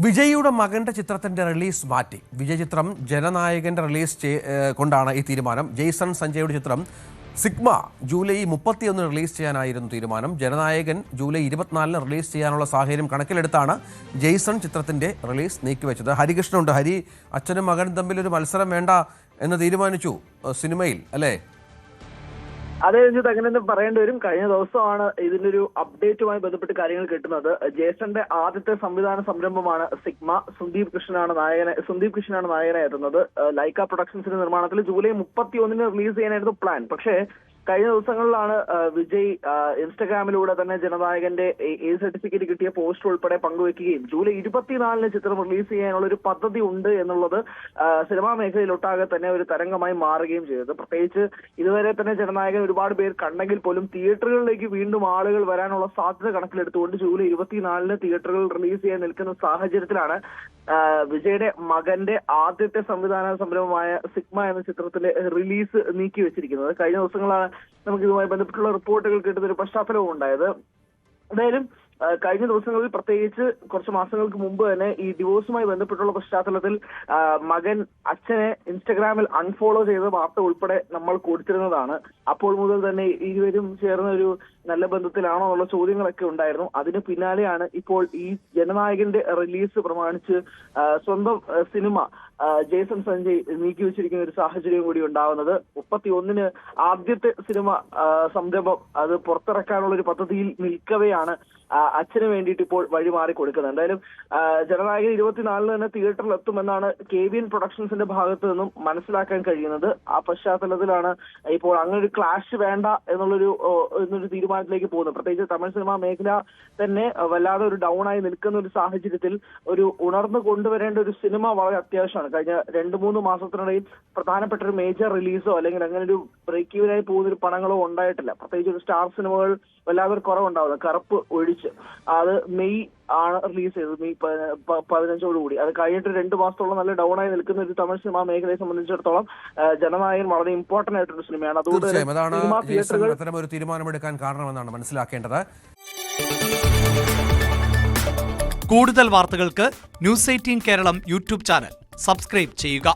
വിജയിയുടെ മകന്റെ ചിത്രത്തിന്റെ റിലീസ് മാറ്റി. വിജയ് ചിത്രം ജനനായകന്റെ റിലീസ് കൊണ്ടാണ് ഈ തീരുമാനം. ജെയ്സൺ സഞ്ജയുടെ ചിത്രം സിഗ്മ ജൂലൈ 31 റിലീസ് ചെയ്യാനായിരുന്നു തീരുമാനം. ജനനായകൻ ജൂലൈ 24 റിലീസ് ചെയ്യാനുള്ള സാഹചര്യം കണക്കിലെടുത്താണ് ജെയ്സൺ ചിത്രത്തിന്റെ റിലീസ് നീക്കിവെച്ചത്. ഹരികൃഷ്ണനുണ്ട്. ഹരി, അച്ഛനും മകനും തമ്മിൽ ഒരു മത്സരം വേണ്ട എന്ന് തീരുമാനിച്ചു സിനിമയിൽ, അല്ലേ? അതേ രഞ്ജിത്ത്, അങ്ങനെ പറയേണ്ടി വരും. കഴിഞ്ഞ ദിവസമാണ് ഇതിന്റെ ഒരു അപ്ഡേറ്റുമായി ബന്ധപ്പെട്ട് കാര്യങ്ങൾ കിട്ടുന്നത്. ജേസന്റെ ആദ്യത്തെ സംവിധാന സംരംഭമാണ് സിഗ്മ. സുന്ദീപ് കൃഷ്ണനാണ് നായകനായി എത്തുന്നത്. ലൈക്ക പ്രൊഡക്ഷൻസിന്റെ നിർമ്മാണത്തിൽ ജൂലൈ 31 റിലീസ് ചെയ്യാനായിരുന്നു പ്ലാൻ. പക്ഷേ കഴിഞ്ഞ ദിവസങ്ങളിലാണ് വിജയ് ഇൻസ്റ്റഗ്രാമിലൂടെ തന്നെ ജനനായകന്റെ എ സർട്ടിഫിക്കറ്റ് കിട്ടിയ പോസ്റ്റർ ഉൾപ്പെടെ പങ്കുവെക്കുകയും ജൂലൈ 24 ചിത്രം റിലീസ് ചെയ്യാനുള്ള ഒരു പദ്ധതി ഉണ്ട് എന്നുള്ളത് സിനിമാ മേഖലയിലൊട്ടാകെ തന്നെ ഒരു തരംഗമായി മാറുകയും ചെയ്തത്. പ്രത്യേകിച്ച് ഇതുവരെ തന്നെ ജനനായകൻ ഒരുപാട് പേർ കണ്ടെങ്കിൽ പോലും തിയേറ്ററുകളിലേക്ക് വീണ്ടും ആളുകൾ വരാനുള്ള സാധ്യത കണക്കിലെടുത്തുകൊണ്ട് ജൂലൈ 24 തിയേറ്ററുകളിൽ റിലീസ് ചെയ്യാൻ നിൽക്കുന്ന സാഹചര്യത്തിലാണ് വിജയുടെ മകന്റെ ആദ്യത്തെ സംവിധാന സംരംഭമായ സിഗ്മ എന്ന ചിത്രത്തിന്റെ റിലീസ് നീക്കി വെച്ചിരിക്കുന്നത്. കഴിഞ്ഞ ദിവസങ്ങളാണ് നമുക്ക് ഇതുമായി ബന്ധപ്പെട്ടുള്ള റിപ്പോർട്ടുകൾ കിട്ടുന്ന ഒരു പശ്ചാത്തലവും ഉണ്ടായത്. എന്തായാലും കഴിഞ്ഞ ദിവസങ്ങളിൽ, പ്രത്യേകിച്ച് കുറച്ച് മാസങ്ങൾക്ക് മുമ്പ് തന്നെ, ഈ ഡിവോഴ്സുമായി ബന്ധപ്പെട്ടുള്ള പശ്ചാത്തലത്തിൽ മകൻ അച്ഛനെ ഇൻസ്റ്റഗ്രാമിൽ അൺഫോളോ ചെയ്ത വാർത്ത ഉൾപ്പെടെ നമ്മൾ കൊടുത്തിരുന്നതാണ്. അപ്പോൾ മുതൽ തന്നെ ഇരുവരും ചേർന്ന ഒരു നല്ല ബന്ധത്തിലാണോ എന്നുള്ള ചോദ്യങ്ങളൊക്കെ ഉണ്ടായിരുന്നു. അതിന് പിന്നാലെയാണ് ഇപ്പോൾ ഈ ജനനായകന്റെ റിലീസ് പ്രമാണിച്ച് സ്വന്തം സിനിമ ജേസൺ സഞ്ജയ് നീക്കി വെച്ചിരിക്കുന്ന ഒരു സാഹചര്യം കൂടി ഉണ്ടാവുന്നത്. 31 ആദ്യത്തെ സിനിമ സംരംഭം അത് പുറത്തിറക്കാനുള്ള ഒരു പദ്ധതിയിൽ നിൽക്കവെയാണ് അച്ഛന് വേണ്ടിയിട്ട് ഇപ്പോൾ വഴിമാറി കൊടുക്കുന്നത്. എന്തായാലും ജനനായകൻ 24 തന്നെ തിയേറ്ററിൽ എത്തുമെന്നാണ് KVN പ്രൊഡക്ഷൻസിന്റെ ഭാഗത്ത് നിന്നും മനസ്സിലാക്കാൻ കഴിയുന്നത്. ആ പശ്ചാത്തലത്തിലാണ് ഇപ്പോൾ അങ്ങനെ ഒരു ക്ലാഷ് വേണ്ട എന്നൊരു തീരുമാനത്തിലേക്ക് പോകുന്നത്. പ്രത്യേകിച്ച് തമിഴ് സിനിമാ മേഖല തന്നെ വല്ലാതെ ഒരു ഡൗൺ ആയി നിൽക്കുന്ന ഒരു സാഹചര്യത്തിൽ ഒരു ഉണർന്നു കൊണ്ടുവരേണ്ട ഒരു സിനിമ വളരെ അത്യാവശ്യമാണ്. കഴിഞ്ഞ 2-3 മാസത്തിനിടയിൽ പ്രധാനപ്പെട്ട ഒരു മേജർ റിലീസോ അല്ലെങ്കിൽ അങ്ങനെ ഒരു ബ്രേക്ക് ഈവനായി പോകുന്ന ഒരു പടങ്ങളോ ഉണ്ടായിട്ടില്ല. പ്രത്യേകിച്ച് ഒരു സ്റ്റാർ സിനിമകൾ വല്ലാതെ ഒരു കുറവുണ്ടാവുന്നത്. കറുപ്പ് ഒഴിച്ച് അത് മെയ് ആണ് റിലീസ് ചെയ്തത്, മെയ് 15 അത് കഴിഞ്ഞിട്ട് 2 മാസത്തോളം നല്ല ഡൗൺ ആയി നിൽക്കുന്ന ഒരു തമിഴ് സിനിമാ മേഖലയെ സംബന്ധിച്ചിടത്തോളം ജനനായകൻ വളരെ ഇമ്പോർട്ടന്റ് ആയിട്ടൊരു സിനിമയാണ്. അതുകൊണ്ട് ഒരു തീരുമാനമെടുക്കാൻ കാരണമെന്നാണ് മനസ്സിലാക്കേണ്ടത്. കൂടുതൽ വാർത്തകൾക്ക് News 18 Keralam YouTube channel subscribe ചെയ്യുക.